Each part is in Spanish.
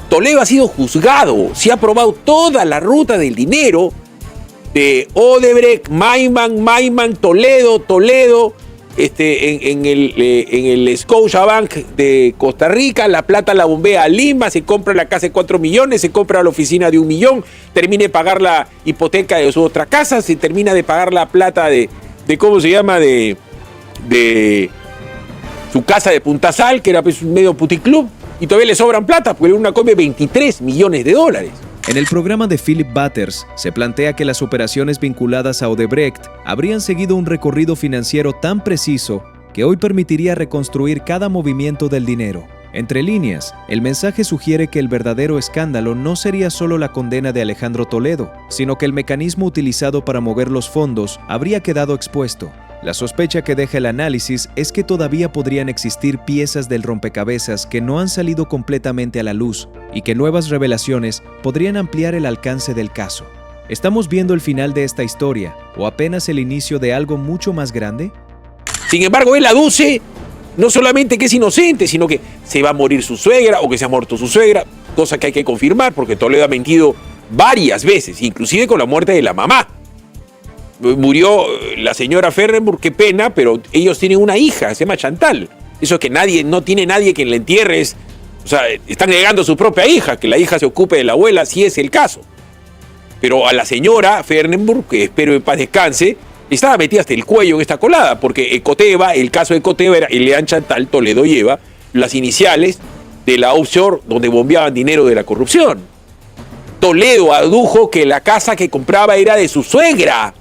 Toledo ha sido juzgado, se ha probado toda la ruta del dinero de Odebrecht, Maiman, Toledo, en el Scotiabank de Costa Rica. La plata la bombea a Lima, se compra la casa de 4 millones, se compra la oficina de 1 millón, termina de pagar la hipoteca de su otra casa, se termina de pagar la plata de ¿cómo se llama? De su casa de Punta Sal, que era pues un medio puticlub, y todavía le sobran plata, porque una come 23 millones de dólares. En el programa de Philip Butters se plantea que las operaciones vinculadas a Odebrecht habrían seguido un recorrido financiero tan preciso que hoy permitiría reconstruir cada movimiento del dinero. Entre líneas, el mensaje sugiere que el verdadero escándalo no sería solo la condena de Alejandro Toledo, sino que el mecanismo utilizado para mover los fondos habría quedado expuesto. La sospecha que deja el análisis es que todavía podrían existir piezas del rompecabezas que no han salido completamente a la luz y que nuevas revelaciones podrían ampliar el alcance del caso. ¿Estamos viendo el final de esta historia o apenas el inicio de algo mucho más grande? Sin embargo, él aduce no solamente que es inocente, sino que se va a morir su suegra o que se ha muerto su suegra, cosa que hay que confirmar porque Toledo ha mentido varias veces, inclusive con la muerte de la mamá. Murió la señora Fehrenburg, qué pena, pero ellos tienen una hija, se llama Chantal. Eso es que no tiene nadie quien la entierre. O sea, están negando a su propia hija, que la hija se ocupe de la abuela, si es el caso. Pero a la señora Fehrenburg, que espero en paz descanse, estaba metida hasta el cuello en esta colada, porque el caso de Ecoteva era Elian Chantal Toledo lleva las iniciales de la offshore donde bombeaban dinero de la corrupción. Toledo adujo que la casa que compraba era de su suegra,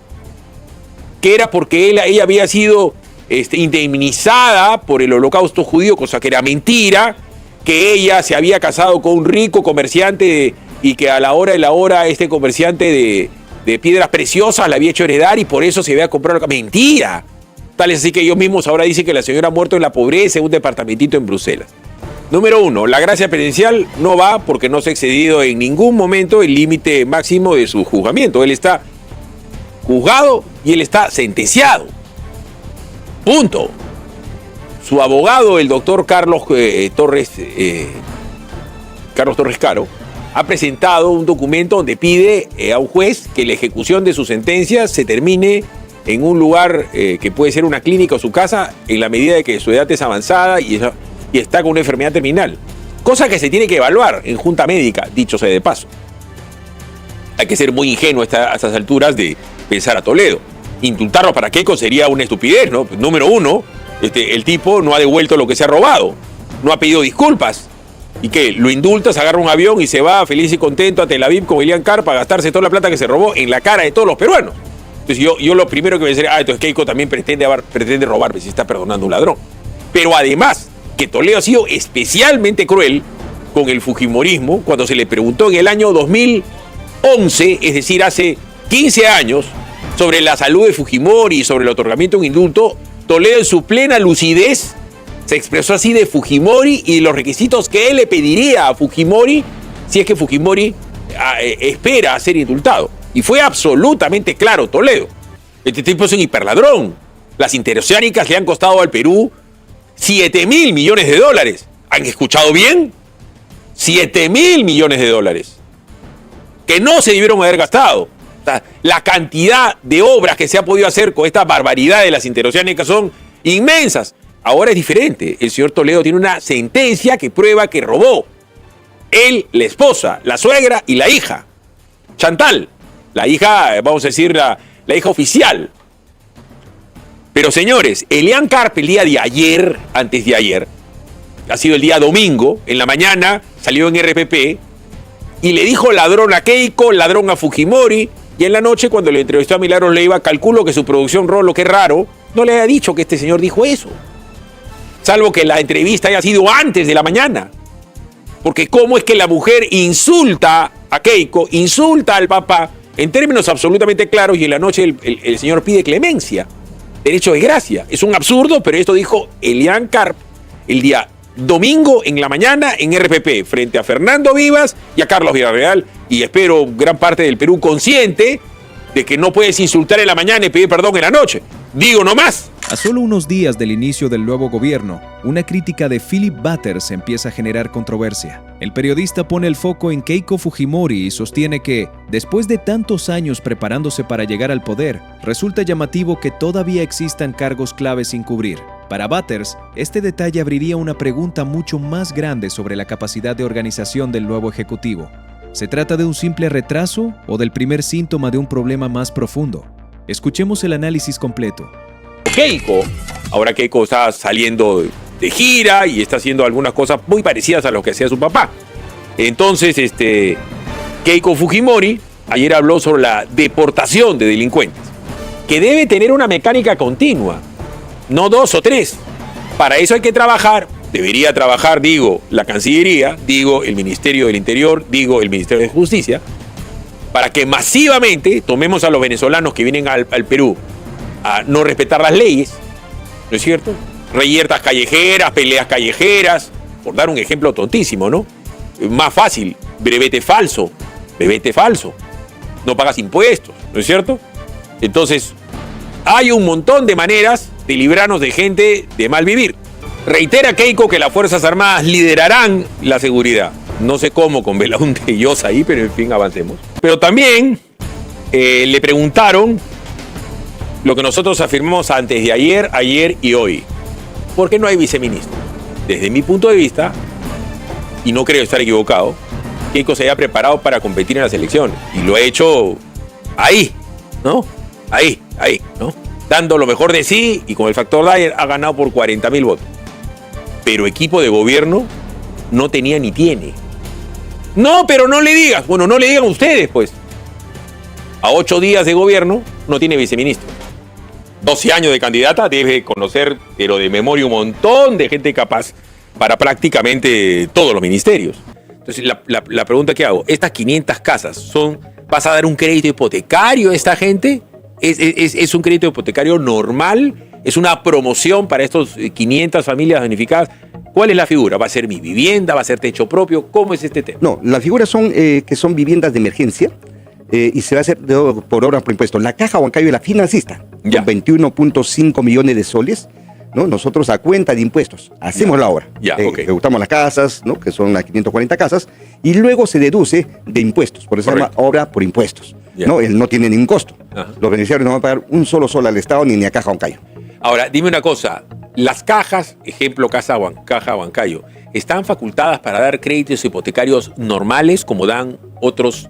que era porque ella había sido indemnizada por el holocausto judío, cosa que era mentira, que ella se había casado con un rico comerciante y que a la hora de la hora este comerciante de piedras preciosas la había hecho heredar y por eso se había comprado. ¡Mentira! Tal es así que ellos mismos ahora dicen que la señora ha muerto en la pobreza en un departamentito en Bruselas. Número 1, la gracia presidencial no va porque no se ha excedido en ningún momento el límite máximo de su juzgamiento. Él está juzgado y él está sentenciado. Punto. Su abogado, el doctor Carlos Torres Caro, ha presentado un documento donde pide a un juez que la ejecución de su sentencia se termine en un lugar que puede ser una clínica o su casa en la medida de que su edad es avanzada y está con una enfermedad terminal. Cosa que se tiene que evaluar en junta médica, dicho sea de paso. Hay que ser muy ingenuo a estas alturas de pensar a Toledo. Indultarlo para Keiko sería una estupidez, ¿no? Número 1, el tipo no ha devuelto lo que se ha robado, no ha pedido disculpas. ¿Y qué? Lo indultas, agarra un avión y se va feliz y contento a Tel Aviv con Elian Carp para gastarse toda la plata que se robó en la cara de todos los peruanos. Entonces yo lo primero que voy a decir, entonces Keiko también pretende robarme si está perdonando a un ladrón. Pero además, que Toledo ha sido especialmente cruel con el fujimorismo cuando se le preguntó en el año 2011, es decir, hace 15 años, sobre la salud de Fujimori y sobre el otorgamiento de un indulto. Toledo en su plena lucidez se expresó así de Fujimori y los requisitos que él le pediría a Fujimori si es que Fujimori espera ser indultado. Y fue absolutamente claro Toledo. Este tipo es un hiperladrón. Las interoceánicas le han costado al Perú 7.000 millones de dólares. ¿Han escuchado bien? 7.000 millones de dólares. Que no se debieron haber gastado. O sea, la cantidad de obras que se ha podido hacer con esta barbaridad de las interoceánicas son inmensas. Ahora es diferente. El señor Toledo tiene una sentencia que prueba que robó. Él, la esposa, la suegra y la hija. Chantal, la hija, vamos a decir, la hija oficial. Pero señores, Elian Carp el día de ayer, antes de ayer, ha sido el día domingo, en la mañana salió en RPP y le dijo ladrón a Keiko, ladrón a Fujimori, y en la noche cuando le entrevistó a Milagros Leiva, calculo que su producción Rolo, que raro, no le haya dicho que este señor dijo eso. Salvo que la entrevista haya sido antes de la mañana. Porque cómo es que la mujer insulta a Keiko, insulta al papá, en términos absolutamente claros, y en la noche el señor pide clemencia, derecho de gracia. Es un absurdo, pero esto dijo Elian Carp el día domingo en la mañana en RPP, frente a Fernando Vivas y a Carlos Villarreal, y espero gran parte del Perú consciente de que no puedes insultar en la mañana y pedir perdón en la noche. Digo nomás. A solo unos días del inicio del nuevo gobierno, una crítica de Philip Butters empieza a generar controversia. El periodista pone el foco en Keiko Fujimori y sostiene que, después de tantos años preparándose para llegar al poder, resulta llamativo que todavía existan cargos claves sin cubrir. Para Butters, este detalle abriría una pregunta mucho más grande sobre la capacidad de organización del nuevo ejecutivo. ¿Se trata de un simple retraso o del primer síntoma de un problema más profundo? Escuchemos el análisis completo. Keiko, ahora Keiko está saliendo de gira y está haciendo algunas cosas muy parecidas a lo que hacía su papá. Entonces, Keiko Fujimori ayer habló sobre la deportación de delincuentes, que debe tener una mecánica continua, no 2 o 3. Para eso hay que trabajar, debería trabajar, digo, la Cancillería, digo, el Ministerio del Interior, digo, el Ministerio de Justicia, para que masivamente tomemos a los venezolanos que vienen al Perú a no respetar las leyes, ¿no es cierto? Reyertas callejeras, peleas callejeras, por dar un ejemplo tontísimo, ¿no? Más fácil, brevete falso, no pagas impuestos, ¿no es cierto? Entonces, hay un montón de maneras de librarnos de gente de mal vivir. Reitera Keiko que las Fuerzas Armadas liderarán la seguridad. No sé cómo con Belaúnde y Llosa ahí, pero en fin, avancemos. Pero también le preguntaron lo que nosotros afirmamos antes de ayer y hoy. ¿Por qué no hay viceministro? Desde mi punto de vista, y no creo estar equivocado, Keiko se haya preparado para competir en las elecciones. Y lo ha hecho ahí, ¿no? Ahí, ¿no? Dando lo mejor de sí y con el factor Dyer ha ganado por 40.000 votos. Pero equipo de gobierno no tenía ni tiene. No, pero no le digas. Bueno, no le digan ustedes, pues. A 8 días de gobierno no tiene viceministro. 12 años de candidata, debe conocer, pero de memoria, un montón de gente capaz para prácticamente todos los ministerios. Entonces, la pregunta que hago, ¿estas 500 casas vas a dar un crédito hipotecario a esta gente? ¿Es un crédito hipotecario normal? ¿Es una promoción para estos 500 familias damnificadas? ¿Cuál es la figura? ¿Va a ser mi vivienda? ¿Va a ser techo propio? ¿Cómo es este tema? No, las figuras son que son viviendas de emergencia y se va a hacer por obra por impuesto. La Caja Huancayo es la financista, con 21.5 millones de soles, ¿no? Nosotros a cuenta de impuestos hacemos la obra. Ejecutamos las casas, ¿no? Que son las 540 casas, y luego se deduce de impuestos. Por eso se llama obra por impuestos. ¿No? Él no tiene ningún costo. Los beneficiarios no van a pagar un solo sol al Estado ni a Caja Huancayo. Ahora, dime una cosa. Las cajas, ejemplo Caja Huancayo, ¿están facultadas para dar créditos hipotecarios normales como dan otros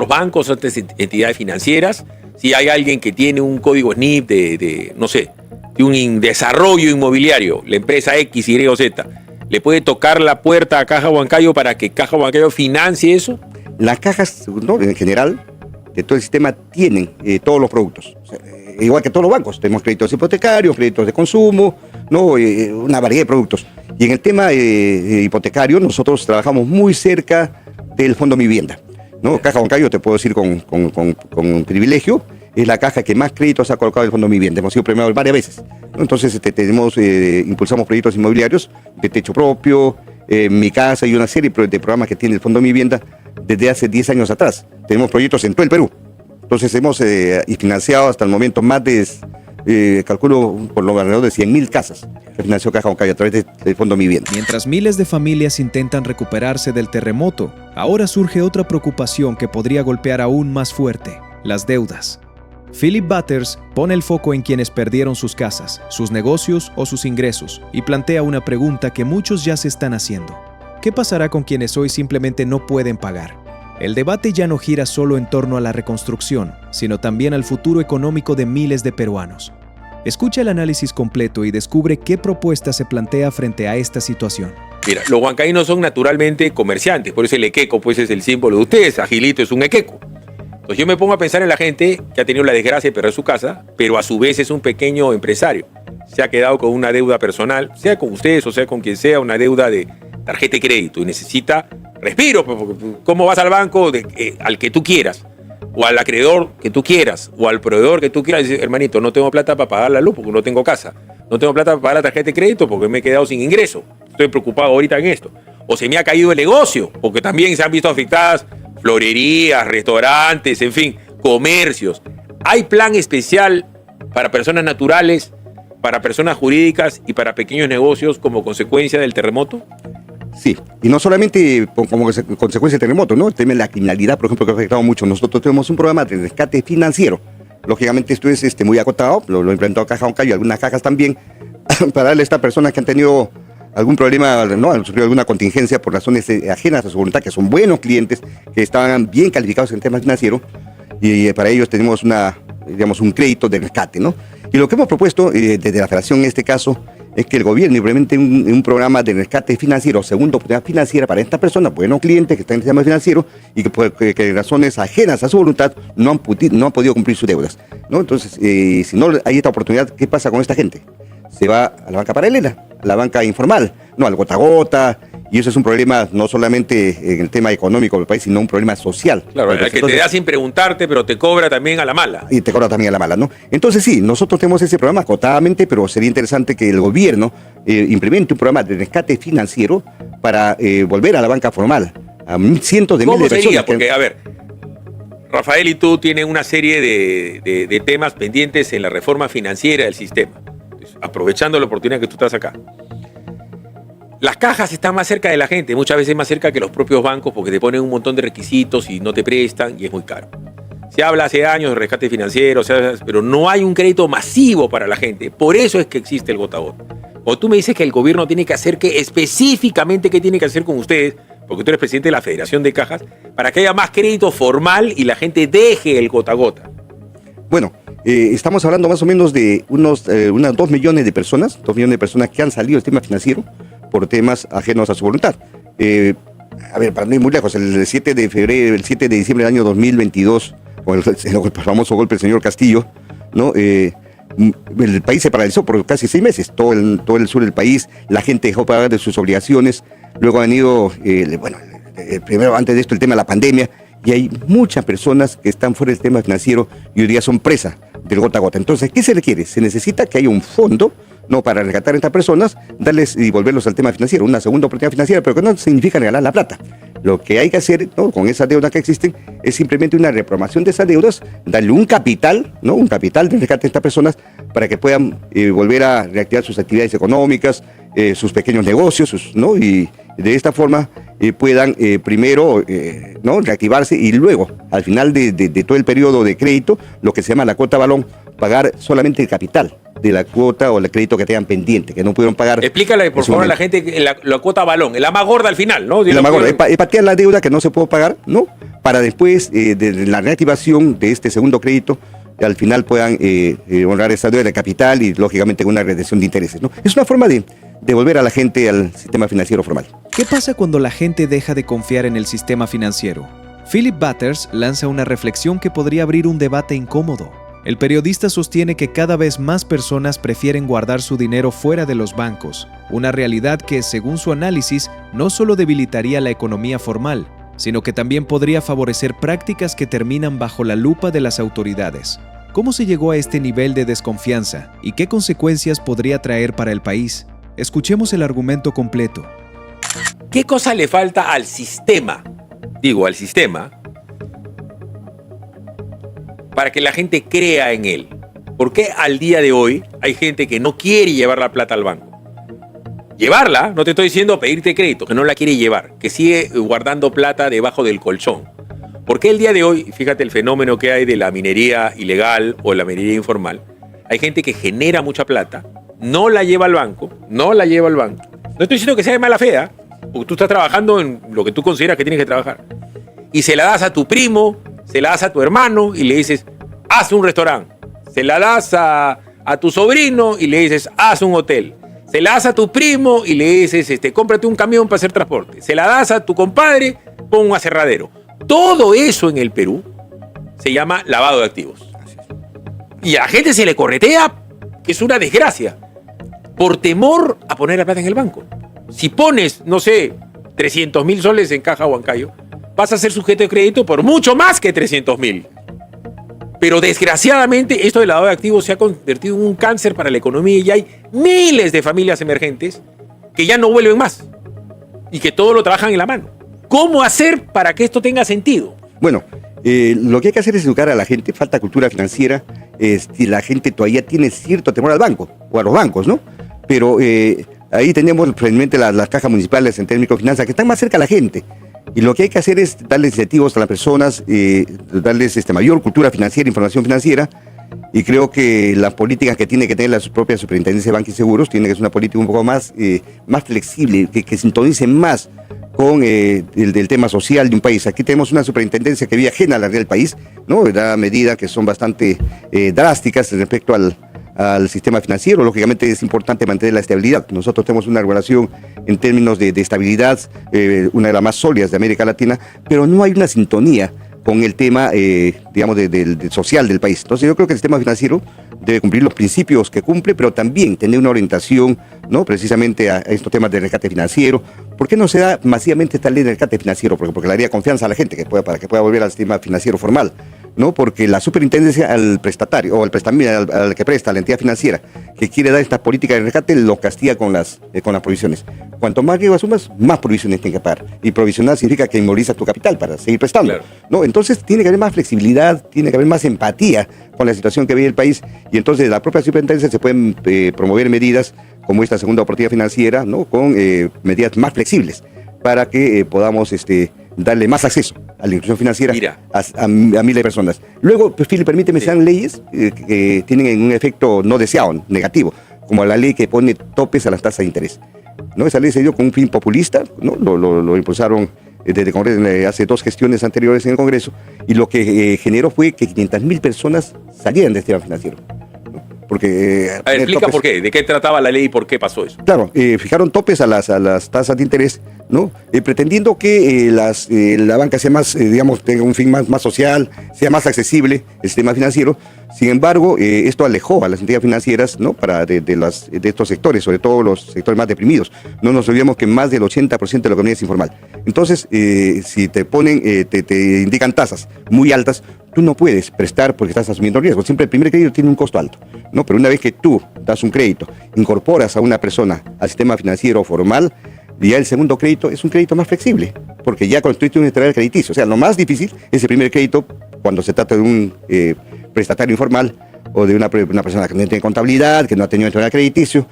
bancos, otras entidades financieras? Si hay alguien que tiene un código SNIP de un desarrollo inmobiliario, la empresa X, Y o Z, ¿le puede tocar la puerta a Caja Huancayo para que Caja Huancayo financie eso? Las cajas, ¿no? En general, de todo el sistema tienen todos los productos. O sea, igual que todos los bancos, tenemos créditos hipotecarios, créditos de consumo, ¿no? Una variedad de productos. Y en el tema hipotecario, nosotros trabajamos muy cerca del Fondo Vivienda, ¿no? Caja Huancayo, te puedo decir con privilegio, es la caja que más créditos ha colocado el Fondo Vivienda. Hemos sido premiados varias veces, ¿no? Entonces impulsamos proyectos inmobiliarios de techo propio, Mi Casa y una serie de programas que tiene el Fondo Vivienda desde hace 10 años atrás. Tenemos proyectos en todo el Perú. Entonces hemos financiado hasta el momento más de, calculo, por lo alrededor de 100.000 casas que financió Caja Huancayo a través del Fondo Vivienda. Mientras miles de familias intentan recuperarse del terremoto, ahora surge otra preocupación que podría golpear aún más fuerte: las deudas. Philip Butters pone el foco en quienes perdieron sus casas, sus negocios o sus ingresos y plantea una pregunta que muchos ya se están haciendo. ¿Qué pasará con quienes hoy simplemente no pueden pagar? El debate ya no gira solo en torno a la reconstrucción, sino también al futuro económico de miles de peruanos. Escucha el análisis completo y descubre qué propuesta se plantea frente a esta situación. Mira, los huancaínos son naturalmente comerciantes, por eso el equeco pues es el símbolo de ustedes. Agilito es un equeco. Entonces yo me pongo a pensar en la gente que ha tenido la desgracia de perder su casa, pero a su vez es un pequeño empresario. Se ha quedado con una deuda personal, sea con ustedes o sea con quien sea, una deuda de tarjeta de crédito y necesita respiro. Porque ¿cómo vas al banco al que tú quieras? O al acreedor que tú quieras, o al proveedor que tú quieras, y dices, hermanito, no tengo plata para pagar la luz porque no tengo casa. No tengo plata para pagar la tarjeta de crédito porque me he quedado sin ingreso. Estoy preocupado ahorita en esto. O se me ha caído el negocio, porque también se han visto afectadas florerías, restaurantes, en fin, comercios. ¿Hay plan especial para personas naturales para personas jurídicas y para pequeños negocios como consecuencia del terremoto? Sí, y no solamente como consecuencia del terremoto, ¿no? El tema de la criminalidad, por ejemplo, que ha afectado mucho. Nosotros tenemos un programa de rescate financiero. Lógicamente esto es muy acotado, lo implementó Caja Huancayo y algunas cajas también, para darle a estas personas que han tenido algún problema, ¿no? Han sufrido alguna contingencia por razones ajenas a su voluntad, que son buenos clientes, que estaban bien calificados en temas financieros, y para ellos tenemos un crédito de rescate, ¿no? Y lo que hemos propuesto desde la Federación en este caso es que el gobierno implemente un programa de rescate financiero, segunda oportunidad financiera para estas personas, buenos clientes que están en el sistema financiero y que por razones ajenas a su voluntad no han podido cumplir sus deudas, ¿no? Entonces, si no hay esta oportunidad, ¿qué pasa con esta gente? Se va a la banca paralela, a la banca informal, no al gota a gota, y eso es un problema no solamente en el tema económico del país, sino un problema social. Claro, el que te da sin preguntarte, pero te cobra también a la mala. Y te cobra también a la mala, ¿no? Entonces sí, nosotros tenemos ese programa acotadamente, pero sería interesante que el gobierno implemente un programa de rescate financiero para volver a la banca formal, a cientos de miles de personas. ¿Cómo sería? Porque, a ver, Rafael y tú tienen una serie de temas pendientes en la reforma financiera del sistema. Entonces, aprovechando la oportunidad que tú estás acá. Las cajas están más cerca de la gente, muchas veces más cerca que los propios bancos porque te ponen un montón de requisitos y no te prestan y es muy caro. Se habla hace años de rescate financiero, pero no hay un crédito masivo para la gente. Por eso es que existe el gota a gota. O tú me dices que el gobierno tiene que hacer específicamente qué tiene que hacer con ustedes, porque tú eres presidente de la Federación de Cajas, para que haya más crédito formal y la gente deje el gota a gota. Bueno, estamos hablando más o menos de unas 2 millones de personas, 2 millones de personas que han salido del sistema financiero por temas ajenos a su voluntad. A ver, para no ir muy lejos, el 7 de diciembre del año 2022, con el famoso golpe del señor Castillo, ¿no? El país se paralizó por casi 6 meses, todo el sur del país, la gente dejó pagar de sus obligaciones, luego ha venido, primero antes de esto el tema de la pandemia, y hay muchas personas que están fuera del sistema financiero y hoy día son presas del gota a gota. Entonces, ¿qué se requiere? Se necesita que haya un fondo, no para rescatar a estas personas, darles y volverlos al tema financiero, una segunda oportunidad financiera, pero que no significa regalar la plata. Lo que hay que hacer, ¿no?, con esas deudas que existen es simplemente una reprogramación de esas deudas, darle un capital, ¿no?, un capital de rescate a estas personas para que puedan volver a reactivar sus actividades económicas, sus pequeños negocios, ¿no?, y de esta forma puedan primero ¿no?, reactivarse y luego, al final de todo el periodo de crédito, lo que se llama la cuota balón, pagar solamente el capital de la cuota o el crédito que tengan pendiente, que no pudieron pagar. Explícale, por favor, a la gente la cuota balón, la más gorda al final, ¿no? La más gorda, es patear la deuda que no se puede pagar, ¿no? Para después de la reactivación de este segundo crédito, al final puedan honrar esa deuda de capital y, lógicamente, una retención de intereses, ¿no? Es una forma de devolver a la gente al sistema financiero formal. ¿Qué pasa cuando la gente deja de confiar en el sistema financiero? Philip Butters lanza una reflexión que podría abrir un debate incómodo. El periodista sostiene que cada vez más personas prefieren guardar su dinero fuera de los bancos, una realidad que, según su análisis, no solo debilitaría la economía formal, sino que también podría favorecer prácticas que terminan bajo la lupa de las autoridades. ¿Cómo se llegó a este nivel de desconfianza y qué consecuencias podría traer para el país? Escuchemos el argumento completo. ¿Qué cosa le falta al sistema? Digo, al sistema, para que la gente crea en él. ¿Por qué al día de hoy hay gente que no quiere llevar la plata al banco? Llevarla, no te estoy diciendo pedirte crédito, que no la quiere llevar, que sigue guardando plata debajo del colchón. ¿Por qué el día de hoy, fíjate el fenómeno que hay de la minería ilegal o la minería informal, hay gente que genera mucha plata, no la lleva al banco, no estoy diciendo que sea de mala fe, porque tú estás trabajando en lo que tú consideras que tienes que trabajar, y se la das a tu primo, se la das a tu hermano y le dices, haz un restaurante. Se la das a tu sobrino y le dices, haz un hotel. Se la das a tu primo y le dices, cómprate un camión para hacer transporte. Se la das a tu compadre, pon un aserradero. Todo eso en el Perú se llama lavado de activos. Y a la gente se le corretea, que es una desgracia, por temor a poner la plata en el banco. Si pones, no sé, 300.000 soles en Caja Huancayo, vas a ser sujeto de crédito por mucho más que 300.000. Pero desgraciadamente esto del lavado de activos se ha convertido en un cáncer para la economía y hay miles de familias emergentes que ya no vuelven más y que todo lo trabajan en la mano. ¿Cómo hacer para que esto tenga sentido? Bueno, lo que hay que hacer es educar a la gente, falta cultura financiera si la gente todavía tiene cierto temor al banco o a los bancos, ¿no? Pero ahí tenemos realmente las cajas municipales en términos de microfinanzas que están más cerca a la gente. Y lo que hay que hacer es darles incentivos a las personas, darles mayor cultura financiera, información financiera. Y creo que las políticas que tiene que tener la propia Superintendencia de Bancos y Seguros tiene que ser una política un poco más flexible, que sintonice más con el tema social de un país. Aquí tenemos una superintendencia que vive ajena a la realidad del país, ¿no? Da medidas que son bastante drásticas respecto al sistema financiero. Lógicamente es importante mantener la estabilidad. Nosotros tenemos una regulación en términos de estabilidad, una de las más sólidas de América Latina, pero no hay una sintonía con el tema, digamos, del social del país. Entonces yo creo que el sistema financiero debe cumplir los principios que cumple, pero también tener una orientación, ¿no? Precisamente a estos temas de rescate financiero. ¿Por qué no se da masivamente esta ley de rescate financiero? Porque le daría confianza a la gente para que pueda volver al sistema financiero formal, ¿no? Porque la superintendencia al prestatario, o al al que presta, a la entidad financiera, que quiere dar esta política de rescate, lo castiga con las provisiones. Cuanto más riesgo asumas, más provisiones tienes que pagar. Y provisionar significa que inmovilizas tu capital para seguir prestando, claro, ¿no? Entonces tiene que haber más flexibilidad, tiene que haber más empatía con la situación que vive el país, y entonces la propia superintendencia se pueden promover medidas como esta segunda oportunidad financiera, ¿no? Con medidas más flexibles para que podamos darle más acceso a la inclusión financiera a miles de personas. Luego, pues, Philip, permíteme, se dan leyes que tienen un efecto no deseado, negativo, como la ley que pone topes a las tasas de interés, ¿no? Esa ley se dio con un fin populista, ¿no? Lo impulsaron desde Congreso, hace 2 gestiones anteriores en el Congreso, y lo que generó fue que 500.000 personas salieran del sistema financiero. Porque, a ver, explica por qué, de qué trataba la ley y por qué pasó eso. Claro, fijaron topes a las tasas de interés, ¿no? Pretendiendo que la banca sea más, digamos, tenga un fin más social, sea más accesible el sistema financiero. Sin embargo, esto alejó a las entidades financieras, ¿no? de estos sectores, sobre todo los sectores más deprimidos. No nos olvidemos que más del 80% de la economía es informal. Entonces, si te indican tasas muy altas, tú no puedes prestar porque estás asumiendo riesgo. Siempre el primer crédito tiene un costo alto, ¿no? Pero una vez que tú das un crédito, incorporas a una persona al sistema financiero formal, ya el segundo crédito es un crédito más flexible, porque ya construiste un historial crediticio. O sea, lo más difícil es el primer crédito cuando se trata de un prestatario informal o de una persona que no tiene contabilidad, que no ha tenido historial crediticio,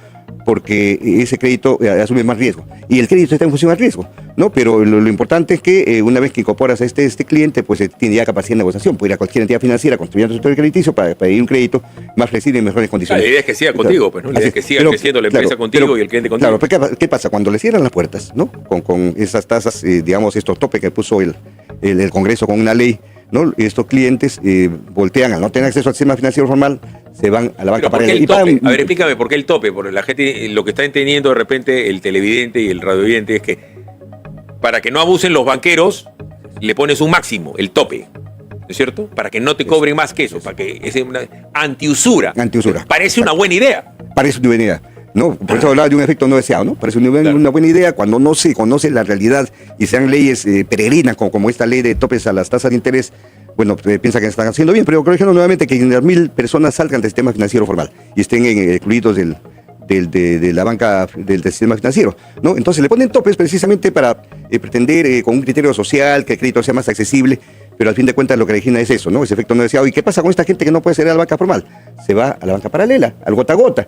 porque ese crédito asume más riesgo. Y el crédito está en función al riesgo, ¿no? Pero lo importante es que una vez que incorporas a este cliente, pues tiene ya capacidad de negociación. Puede ir a cualquier entidad financiera construyendo su historial crediticio para pedir un crédito más flexible y en mejores condiciones. La idea es que siga contigo, pues, ¿no? La idea es que siga creciendo la empresa contigo y el cliente contigo. Claro, pero ¿qué pasa? Cuando le cierran las puertas, ¿no? Con esas tasas, digamos, estos topes que puso el Congreso con una ley, ¿no? Estos clientes voltean, al no tener acceso al sistema financiero formal, se van a la banca paralela. A ver, explícame por qué el tope, porque la gente, lo que está entendiendo de repente el televidente y el radiovidente es que para que no abusen los banqueros, le pones un máximo, el tope, ¿no es cierto? Para que no te cobren más que eso, para que es una antiusura. Antiusura. Parece una buena idea. Parece una buena idea. No, por eso hablaba de un efecto no deseado, ¿no? Parece una buena idea cuando no se conoce la realidad y sean leyes peregrinas, como esta ley de topes a las tasas de interés. Bueno, piensa que están haciendo bien, pero creo nuevamente que 500.000 personas salgan del sistema financiero formal y estén excluidos de la banca del sistema financiero, ¿no? Entonces le ponen topes precisamente para pretender con un criterio social que el crédito sea más accesible, pero al fin de cuentas lo que origina es eso, ¿no? Ese efecto no deseado. ¿Y qué pasa con esta gente que no puede salir a la banca formal? Se va a la banca paralela, al gota a gota.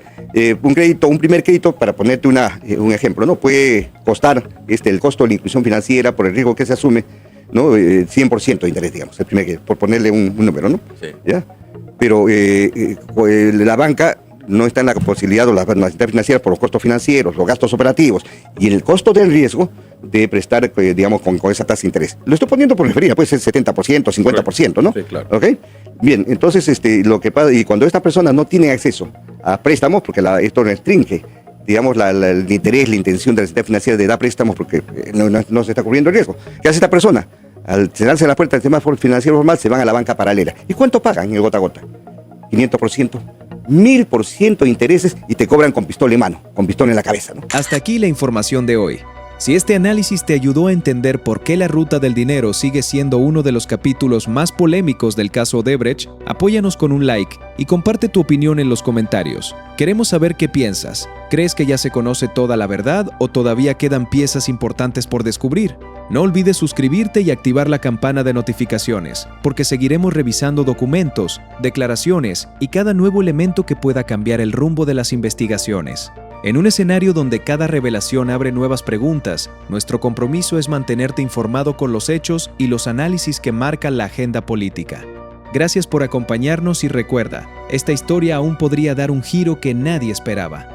Un primer crédito, para ponerte un ejemplo, ¿no? Puede costar el costo de la inclusión financiera por el riesgo que se asume, ¿no? 100% de interés, digamos, el primer crédito, por ponerle un número, ¿no? Sí. ¿Ya? Pero la banca no está en la posibilidad, o la entidad financiera, por los costos financieros, los gastos operativos y el costo del riesgo de prestar, digamos, con esa tasa de interés. Lo estoy poniendo por referencia, puede ser 70%, 50%, ¿no? Sí, claro. ¿Ok? Bien, entonces, lo que pasa, y cuando estas personas no tienen acceso a préstamos, porque esto restringe, digamos, el interés, la intención de la entidad financiera de dar préstamos porque no se está cubriendo el riesgo. ¿Qué hace esta persona? Al cerrarse la puerta del sistema financiero formal, se van a la banca paralela. ¿Y cuánto pagan en el gota a gota? 500%. 1000% de intereses y te cobran con pistola en mano, con pistola en la cabeza, ¿no? Hasta aquí la información de hoy. Si este análisis te ayudó a entender por qué la ruta del dinero sigue siendo uno de los capítulos más polémicos del caso Odebrecht, apóyanos con un like y comparte tu opinión en los comentarios. Queremos saber qué piensas. ¿Crees que ya se conoce toda la verdad o todavía quedan piezas importantes por descubrir? No olvides suscribirte y activar la campana de notificaciones, porque seguiremos revisando documentos, declaraciones y cada nuevo elemento que pueda cambiar el rumbo de las investigaciones. En un escenario donde cada revelación abre nuevas preguntas, nuestro compromiso es mantenerte informado con los hechos y los análisis que marcan la agenda política. Gracias por acompañarnos y recuerda, esta historia aún podría dar un giro que nadie esperaba.